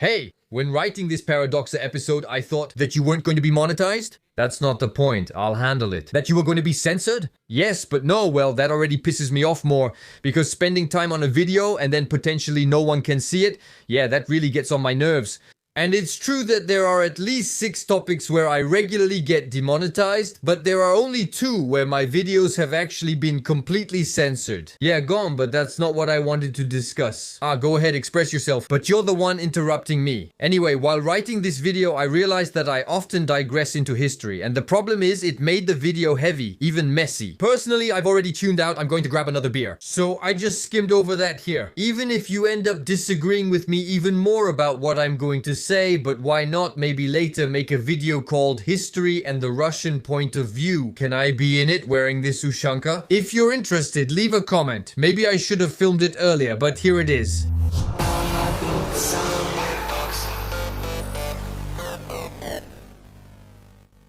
Hey, when writing this PARADOXA episode, I thought that you weren't going to be monetized? That's not the point. I'll handle it. That you were going to be censored? Yes, but no, well, that already pisses me off more, because spending time on a video and then potentially no one can see it, yeah, that really gets on my nerves. And it's true that there are at least 6 topics where I regularly get demonetized, but there are only 2 where my videos have actually been completely censored. Yeah, gone, but that's not what I wanted to discuss. Go ahead, express yourself, but you're the one interrupting me. Anyway, while writing this video, I realized that I often digress into history, and the problem is it made the video heavy, even messy. Personally, I've already tuned out. I'm going to grab another beer. So I just skimmed over that here. Even if you end up disagreeing with me even more about what I'm going to say, but why not maybe later make a video called History and the Russian Point of View? Can I be in it wearing this ushanka? If you're interested, leave a comment. Maybe I should have filmed it earlier, but here it is.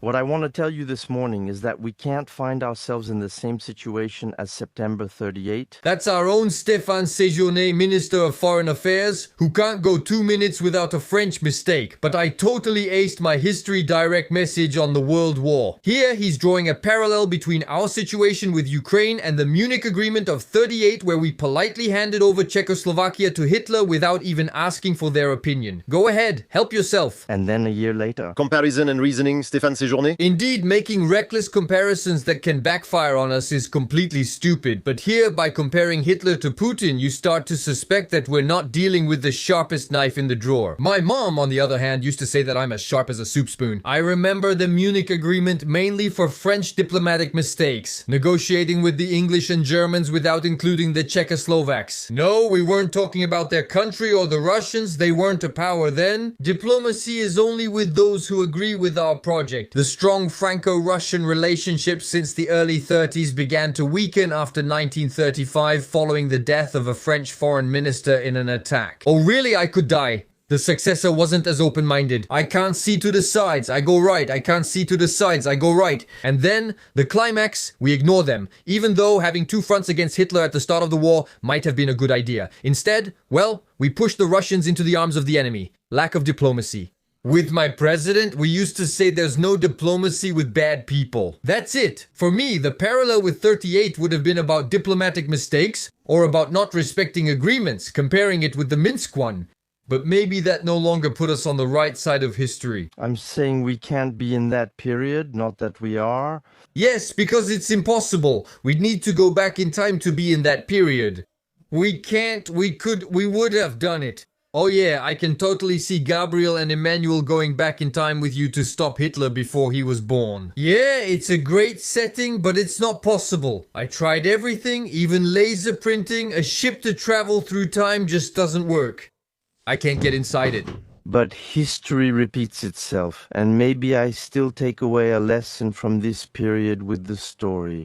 What I want to tell you this morning is that we can't find ourselves in the same situation as September 38. That's our own Stéphane Séjourné, Minister of Foreign Affairs, who can't go 2 minutes without a French mistake. But I totally aced my history direct message on the World War. Here, he's drawing a parallel between our situation with Ukraine and the Munich Agreement of 38, where we politely handed over Czechoslovakia to Hitler without even asking for their opinion. Go ahead, help yourself. And then a year later. Comparison and reasoning, Stéphane Séjourné. Indeed, making reckless comparisons that can backfire on us is completely stupid. But here, by comparing Hitler to Putin, you start to suspect that we're not dealing with the sharpest knife in the drawer. My mom, on the other hand, used to say that I'm as sharp as a soup spoon. I remember the Munich Agreement mainly for French diplomatic mistakes, negotiating with the English and Germans without including the Czechoslovaks. No, we weren't talking about their country or the Russians. They weren't a power then. Diplomacy is only with those who agree with our project. The strong Franco-Russian relationship since the early 30s began to weaken after 1935 following the death of a French foreign minister in an attack. Oh really, I could die. The successor wasn't as open-minded. I can't see to the sides, I go right. I can't see to the sides, I go right. And then, the climax, we ignore them. Even though having 2 fronts against Hitler at the start of the war might have been a good idea. Instead, well, we pushed the Russians into the arms of the enemy. Lack of diplomacy. With my president, we used to say there's no diplomacy with bad people. That's it. For me, the parallel with 38 would have been about diplomatic mistakes or about not respecting agreements, comparing it with the Minsk one. But maybe that no longer put us on the right side of history. I'm saying we can't be in that period, not that we are. Yes, because it's impossible. We'd need to go back in time to be in that period. We can't, we could, we would have done it. Oh yeah, I can totally see Gabriel and Emmanuel going back in time with you to stop Hitler before he was born. Yeah, it's a great setting, but it's not possible. I tried everything, even laser printing. A ship to travel through time just doesn't work. I can't get inside it. But history repeats itself, and maybe I still take away a lesson from this period with the story.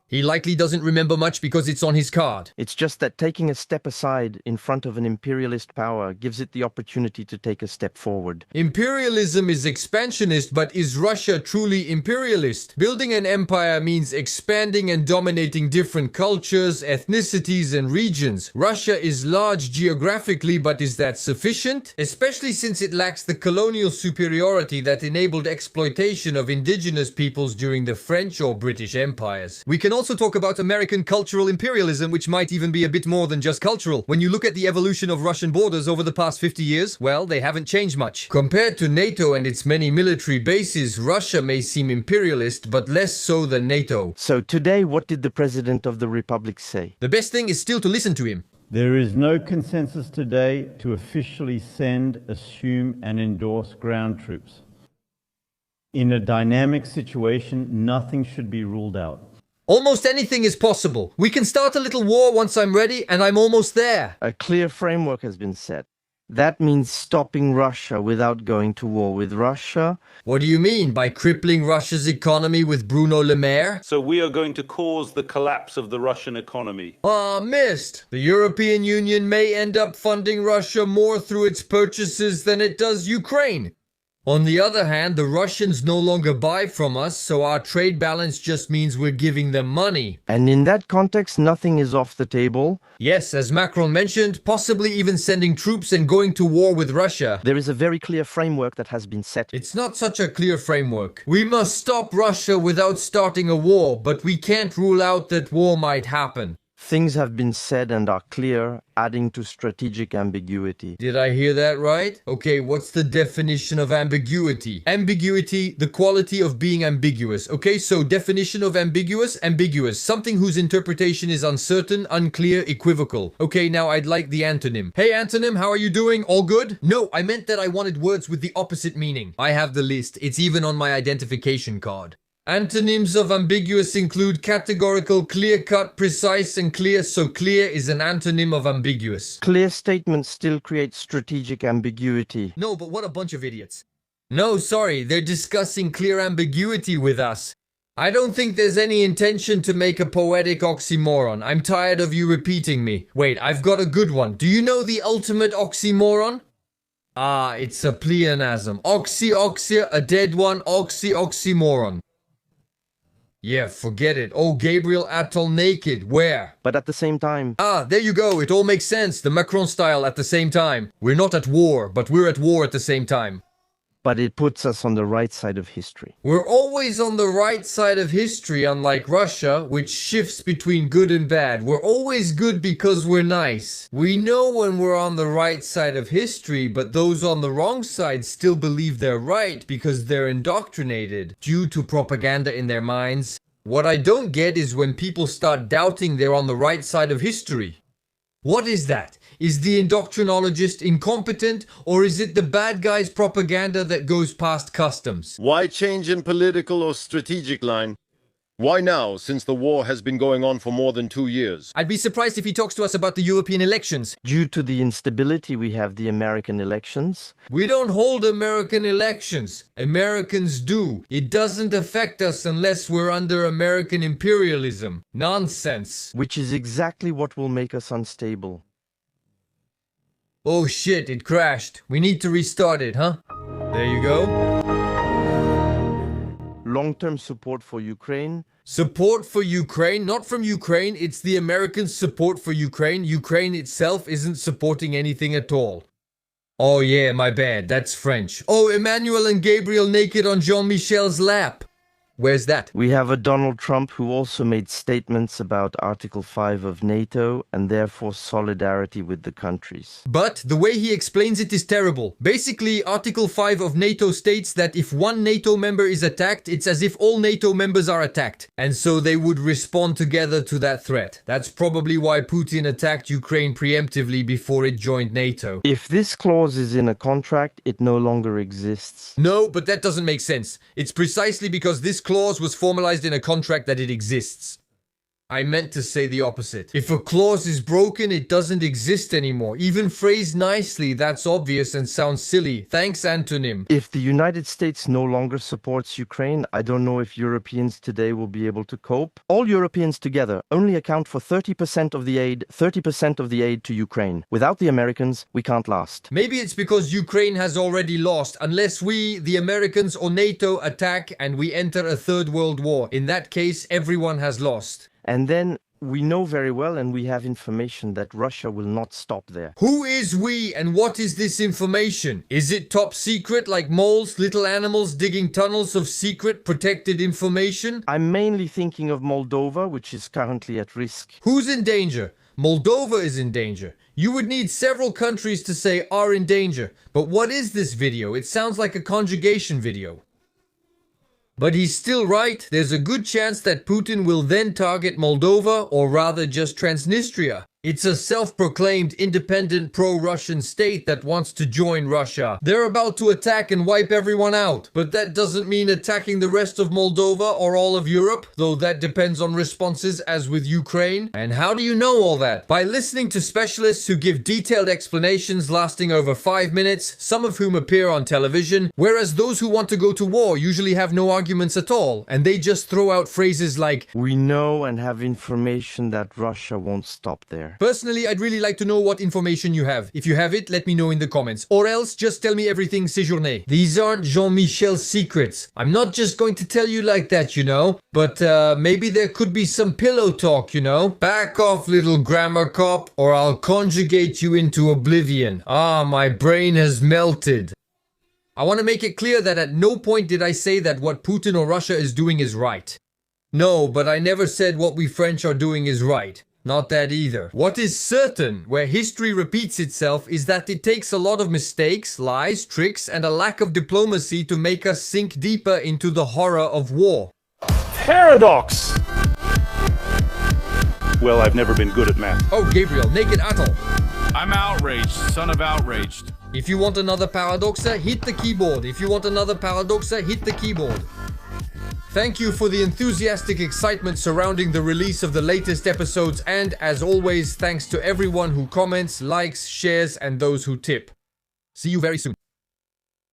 He likely doesn't remember much because it's on his card. It's just that taking a step aside in front of an imperialist power gives it the opportunity to take a step forward. Imperialism is expansionist, but is Russia truly imperialist? Building an empire means expanding and dominating different cultures, ethnicities, and regions. Russia is large geographically, but is that sufficient? Especially since it lacks the colonial superiority that enabled exploitation of indigenous peoples during the French or British empires. We can also talk about American cultural imperialism, which might even be a bit more than just cultural. When you look at the evolution of Russian borders over the past 50 years, well, they haven't changed much. Compared to NATO and its many military bases, Russia may seem imperialist, but less so than NATO. So today, what did the President of the Republic say? The best thing is still to listen to him. There is no consensus today to officially send, assume, and endorse ground troops. In a dynamic situation, nothing should be ruled out. Almost anything is possible. We can start a little war once I'm ready, and I'm almost there. A clear framework has been set. That means stopping Russia without going to war with Russia. What do you mean? By crippling Russia's economy with Bruno Le Maire? So we are going to cause the collapse of the Russian economy. Missed! The European Union may end up funding Russia more through its purchases than it does Ukraine. On the other hand, the Russians no longer buy from us, so our trade balance just means we're giving them money. And in that context, nothing is off the table. Yes, as Macron mentioned, possibly even sending troops and going to war with Russia. There is a very clear framework that has been set. It's not such a clear framework. We must stop Russia without starting a war, but we can't rule out that war might happen. Things have been said and are clear, adding to strategic ambiguity. Did I hear that right? Okay, what's the definition of ambiguity? Ambiguity, the quality of being ambiguous. Okay, so definition of ambiguous, ambiguous. Something whose interpretation is uncertain, unclear, equivocal. Okay, now I'd like the antonym. Hey antonym, how are you doing? All good? No, I meant that I wanted words with the opposite meaning. I have the list. It's even on my identification card. Antonyms of ambiguous include categorical, clear-cut, precise, and clear, so clear is an antonym of ambiguous. Clear statements still create strategic ambiguity. No, but what a bunch of idiots. No, sorry, they're discussing clear ambiguity with us. I don't think there's any intention to make a poetic oxymoron. I'm tired of you repeating me. Wait, I've got a good one. Do you know the ultimate oxymoron? Ah, it's a pleonasm. Oxy, a dead one, oxymoron. Yeah, forget it. Oh, Gabriel Atoll naked. Where? But at the same time... Ah, there you go. It all makes sense. The Macron style at the same time. We're not at war, but we're at war at the same time. But it puts us on the right side of history. We're always on the right side of history, unlike Russia, which shifts between good and bad. We're always good because we're nice. We know when we're on the right side of history, but those on the wrong side still believe they're right because they're indoctrinated due to propaganda in their minds. What I don't get is when people start doubting they're on the right side of history. What is that? Is the indoctrinologist incompetent, or is it the bad guy's propaganda that goes past customs? Why change in political or strategic line? Why now, since the war has been going on for more than 2 years? I'd be surprised if he talks to us about the European elections. Due to the instability, we have the American elections. We don't hold American elections. Americans do. It doesn't affect us unless we're under American imperialism. Nonsense. Which is exactly what will make us unstable. Oh shit, it crashed. We need to restart it, huh? There you go. Long-term support for Ukraine. Support for Ukraine, not from Ukraine, it's the Americans' support for Ukraine. Ukraine itself isn't supporting anything at all. Oh yeah, my bad, that's French. Oh, Emmanuel and Gabriel naked on Jean-Michel's lap. Where's that? We have a Donald Trump who also made statements about Article 5 of NATO and therefore solidarity with the countries. But the way he explains it is terrible. Basically, Article 5 of NATO states that if one NATO member is attacked, it's as if all NATO members are attacked. And so they would respond together to that threat. That's probably why Putin attacked Ukraine preemptively before it joined NATO. If this clause is in a contract, it no longer exists. No, but that doesn't make sense. It's precisely because this clause was formalized in a contract that it exists. I meant to say the opposite. If a clause is broken, it doesn't exist anymore. Even phrased nicely, that's obvious and sounds silly. Thanks, antonym. If the United States no longer supports Ukraine, I don't know if Europeans today will be able to cope. All Europeans together only account for 30% of the aid to Ukraine. Without the Americans, we can't last. Maybe it's because Ukraine has already lost, unless we, the Americans or NATO, attack and we enter a third world war. In that case, everyone has lost. And then we know very well and we have information that Russia will not stop there. Who is we and what is this information? Is it top secret like moles, little animals digging tunnels of secret protected information? I'm mainly thinking of Moldova, which is currently at risk. Who's in danger? Moldova is in danger. You would need several countries to say are in danger. But what is this video? It sounds like a conjugation video. But he's still right. There's a good chance that Putin will then target Moldova, or rather just Transnistria. It's a self-proclaimed independent pro-Russian state that wants to join Russia. They're about to attack and wipe everyone out. But that doesn't mean attacking the rest of Moldova or all of Europe, though that depends on responses as with Ukraine. And how do you know all that? By listening to specialists who give detailed explanations lasting over 5 minutes, some of whom appear on television, whereas those who want to go to war usually have no arguments at all, and they just throw out phrases like, "We know and have information that Russia won't stop there." there. Personally, I'd really like to know what information you have. If you have it, let me know in the comments. Or else, just tell me everything Séjourné. These aren't Jean-Michel's secrets. I'm not just going to tell you like that, you know. But maybe there could be some pillow talk, you know. Back off, little grammar cop, or I'll conjugate you into oblivion. Ah, my brain has melted. I want to make it clear that at no point did I say that what Putin or Russia is doing is right. No, but I never said what we French are doing is right. Not that either. What is certain, where history repeats itself, is that it takes a lot of mistakes, lies, tricks, and a lack of diplomacy to make us sink deeper into the horror of war. Paradox! Well, I've never been good at math. Oh, Gabriel, naked atoll. I'm outraged, son of outraged. If you want another Paradoxa, hit the keyboard. If you want another Paradoxa, hit the keyboard. Thank you for the enthusiastic excitement surrounding the release of the latest episodes, and as always, thanks to everyone who comments, likes, shares, and those who tip. See you very soon.